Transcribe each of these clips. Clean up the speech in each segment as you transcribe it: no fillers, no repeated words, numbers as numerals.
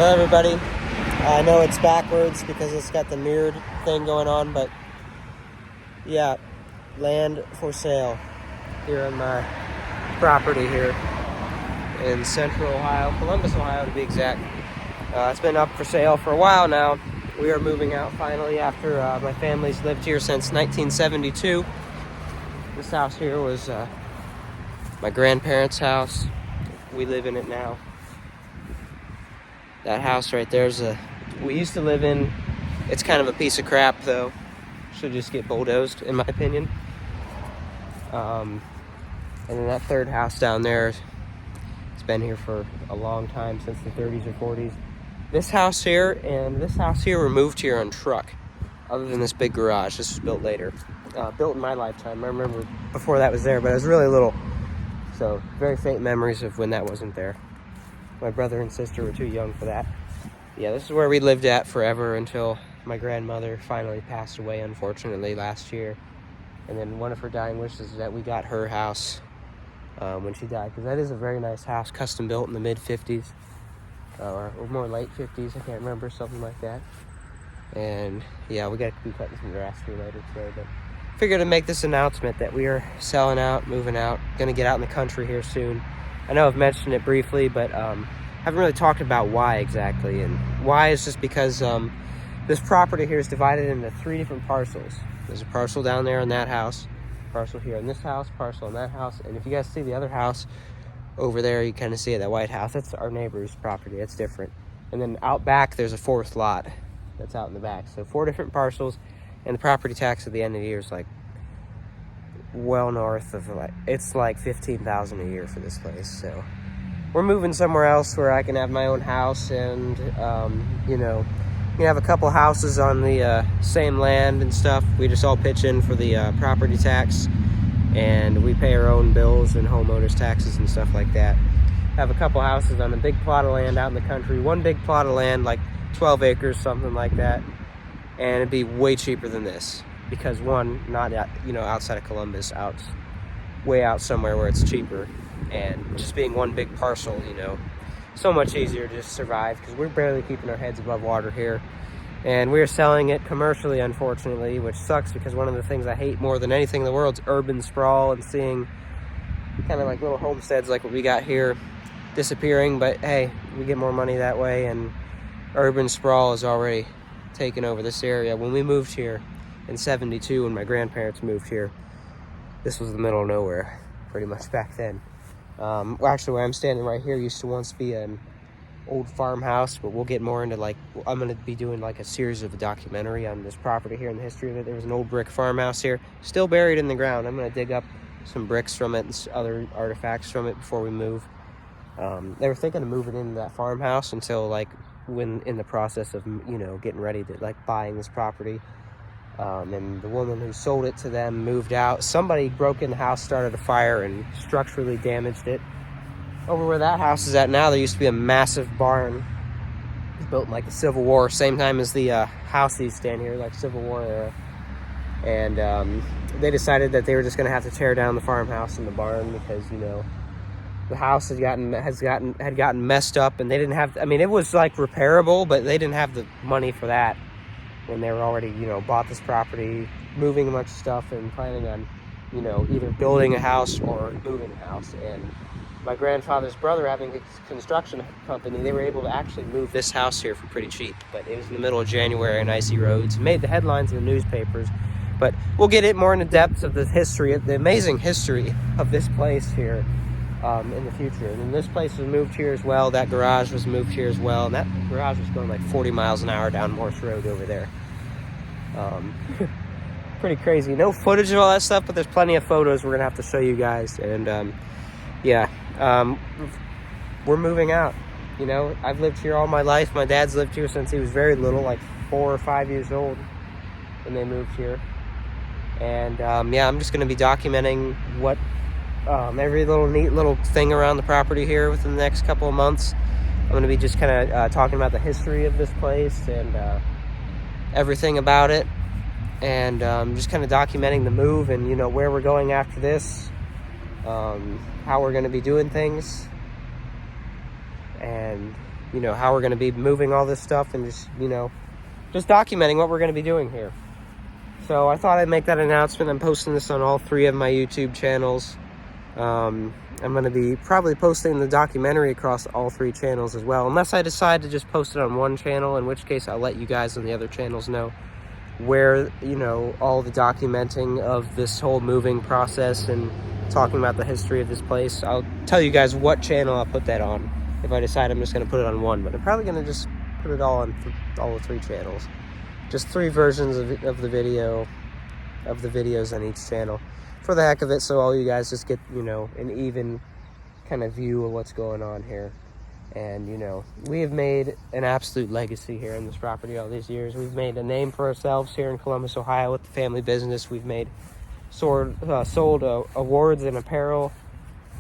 Well, everybody, I know it's backwards because it's got the mirrored thing going on, but yeah, land for sale here on my property here in central Ohio, Columbus, Ohio to be exact. It's been up for sale for a while now. We are moving out finally after my family's lived here since 1972. This house here was my grandparents' house. We live in it now. That house right there is we used to live in. It's kind of a piece of crap though. Should just get bulldozed in my opinion. And then that third house down there, it's been here for a long time, since the 30s or 40s. This house here and this house here were moved here on truck, other than this big garage. This was built later. Built in my lifetime. I remember before that was there, but I was really little. So very faint memories of when that wasn't there. My brother and sister were too young for that. Yeah, this is where we lived at forever until my grandmother finally passed away, unfortunately, last year. And then one of her dying wishes is that we got her house when she died, because that is a very nice house, custom built in the mid-50s, or more late 50s, I can't remember, something like that. And yeah, we got to be cutting some grass here later today, but figured to make this announcement that we are selling out, moving out, gonna get out in the country here soon. I know I've mentioned it briefly, but haven't really talked about why exactly. And why is just because this property here is divided into 3 different parcels. There's a parcel down there in that house, parcel here in this house, parcel in that house, and if you guys see the other house over there, you kind of see it, that white house. That's our neighbor's property. It's different. And then out back, there's a 4th lot that's out in the back. So 4 different parcels, and the property tax at the end of the year is like well north of it's like $15,000 a year for this place. So we're moving somewhere else where I can have my own house, and you know, you have a couple houses on the same land and stuff. We just all pitch in for the property tax, and we pay our own bills and homeowners taxes and stuff like that. Have a couple houses on a big plot of land out in the country, one big plot of land, like 12 acres, something like that, and it'd be way cheaper than this. Because one, not outside of Columbus, way out somewhere where it's cheaper, and just being one big parcel, so much easier to just survive, because we're barely keeping our heads above water here, and we're selling it commercially, unfortunately, which sucks, because one of the things I hate more than anything in the world is urban sprawl and seeing kind of like little homesteads like what we got here disappearing. But hey, we get more money that way, and urban sprawl is already taken over this area. When we moved here in 72, when my grandparents moved here, this was the middle of nowhere pretty much back then. Well, actually, where I'm standing right here used to once be an old farmhouse, but we'll get more into, like, I'm going to be doing like a series of a documentary on this property here and the history of it. There was an old brick farmhouse here, still buried in the ground. I'm going to dig up some bricks from it and other artifacts from it before we move. They were thinking of moving into that farmhouse until, like, when in the process of, getting ready to, like, buying this property. And the woman who sold it to them moved out. Somebody broke in the house, started a fire, and structurally damaged it. Over where that house is at now, there used to be a massive barn. It was built in like the Civil War, same time as the house these stand here, like Civil War era. And they decided that they were just going to have to tear down the farmhouse and the barn, because the house had gotten messed up, and they didn't have. I mean, it was like repairable, but they didn't have the money for that when they were already, bought this property, moving a bunch of stuff and planning on, either building a house or moving a house. And my grandfather's brother, having a construction company, they were able to actually move this house here for pretty cheap. But it was in the middle of January on icy roads, made the headlines in the newspapers. But we'll get it more into depth of the history, the amazing history of this place here in the future. And then this place was moved here as well. That garage was moved here as well. And that garage was going like 40 miles an hour down Morse Road over there. Pretty crazy. No footage of all that stuff, but there's plenty of photos we're gonna have to show you guys. And we're moving out. I've lived here all my life. My dad's lived here since he was very little, like 4 or 5 years old when they moved here. And I'm just gonna be documenting what every neat little thing around the property here within the next couple of months. I'm going to be just kind of talking about the history of this place and everything about it, and just kind of documenting the move and where we're going after this, how we're going to be doing things, and you know, how we're going to be moving all this stuff, and just, you know, just documenting what we're going to be doing here. So I thought I'd make that announcement. I'm posting this on all 3 of my YouTube channels. I'm going to be probably posting the documentary across all 3 channels as well, unless I decide to just post it on one channel, in which case I'll let you guys on the other channels know where, you know, all the documenting of this whole moving process and talking about the history of this place. I'll tell you guys what channel I'll put that on if I decide I'm just going to put it on one, but I'm probably going to just put it all on all the 3 channels. Just 3 versions of the videos on each channel for the heck of it, so all you guys just get, you know, an even kind of view of what's going on here. And, you know, we have made an absolute legacy here in this property all these years. We've made a name for ourselves here in Columbus, Ohio with the family business. We've made sold awards and apparel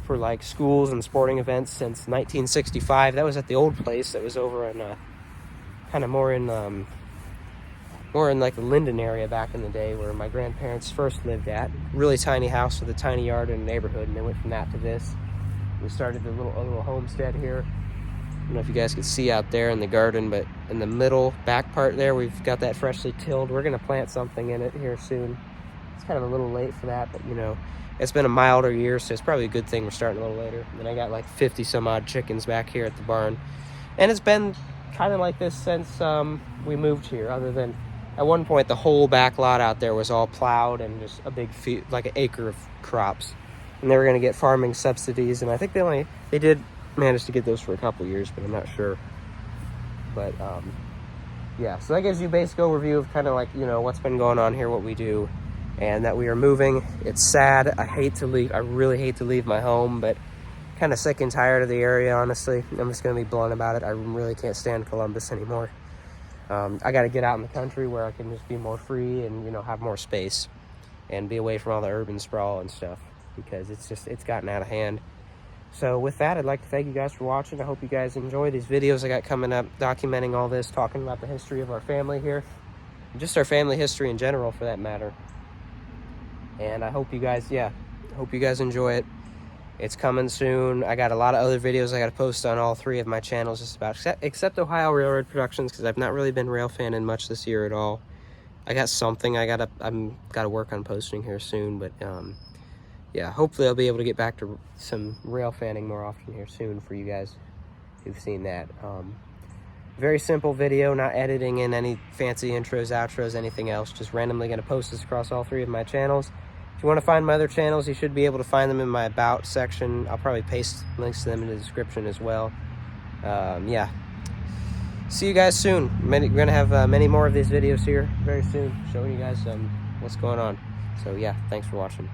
for like schools and sporting events since 1965. That was at the old place that was over in kind of more in like the Linden area back in the day, where my grandparents first lived at. Really tiny house with a tiny yard and a neighborhood, and they went from that to this. We started a little homestead here. I don't know if you guys can see out there in the garden, but in the middle back part there, we've got that freshly tilled. We're going to plant something in it here soon. It's kind of a little late for that, but, you know, it's been a milder year, so it's probably a good thing we're starting a little later. And I got like 50 some odd chickens back here at the barn. And it's been kind of like this since we moved here, other than at one point the whole back lot out there was all plowed and just a big field, like an acre of crops. And they were going to get farming subsidies, and I think they did manage to get those for a couple years, but I'm not sure. But yeah, so that gives you a basic overview of kind of like, you know, what's been going on here, what we do, and that we are moving. It's sad. I hate to leave. I really hate to leave my home, but kind of sick and tired of the area, honestly. I'm just going to be blunt about it. I really can't stand Columbus anymore. I got to get out in the country where I can just be more free and, you know, have more space and be away from all the urban sprawl and stuff, because it's gotten out of hand. So with that, I'd like to thank you guys for watching. I hope you guys enjoy these videos I got coming up, documenting all this, talking about the history of our family here, just our family history in general, for that matter. And I hope you guys, hope you guys enjoy it. It's coming soon. I got a lot of other videos I got to post on all 3 of my channels, just about, except Ohio Railroad Productions, because I've not really been rail fanning much this year at all. I got something I'm gotta work on posting here soon, but yeah, hopefully I'll be able to get back to some rail fanning more often here soon for you guys who've seen that. Very simple video, not editing in any fancy intros, outros, anything else. Just randomly going to post this across all 3 of my channels. If you want to find my other channels, you should be able to find them in my About section. I'll probably paste links to them in the description as well. Yeah. See you guys soon. We're going to have many more of these videos here very soon, showing you guys what's going on. So yeah, thanks for watching.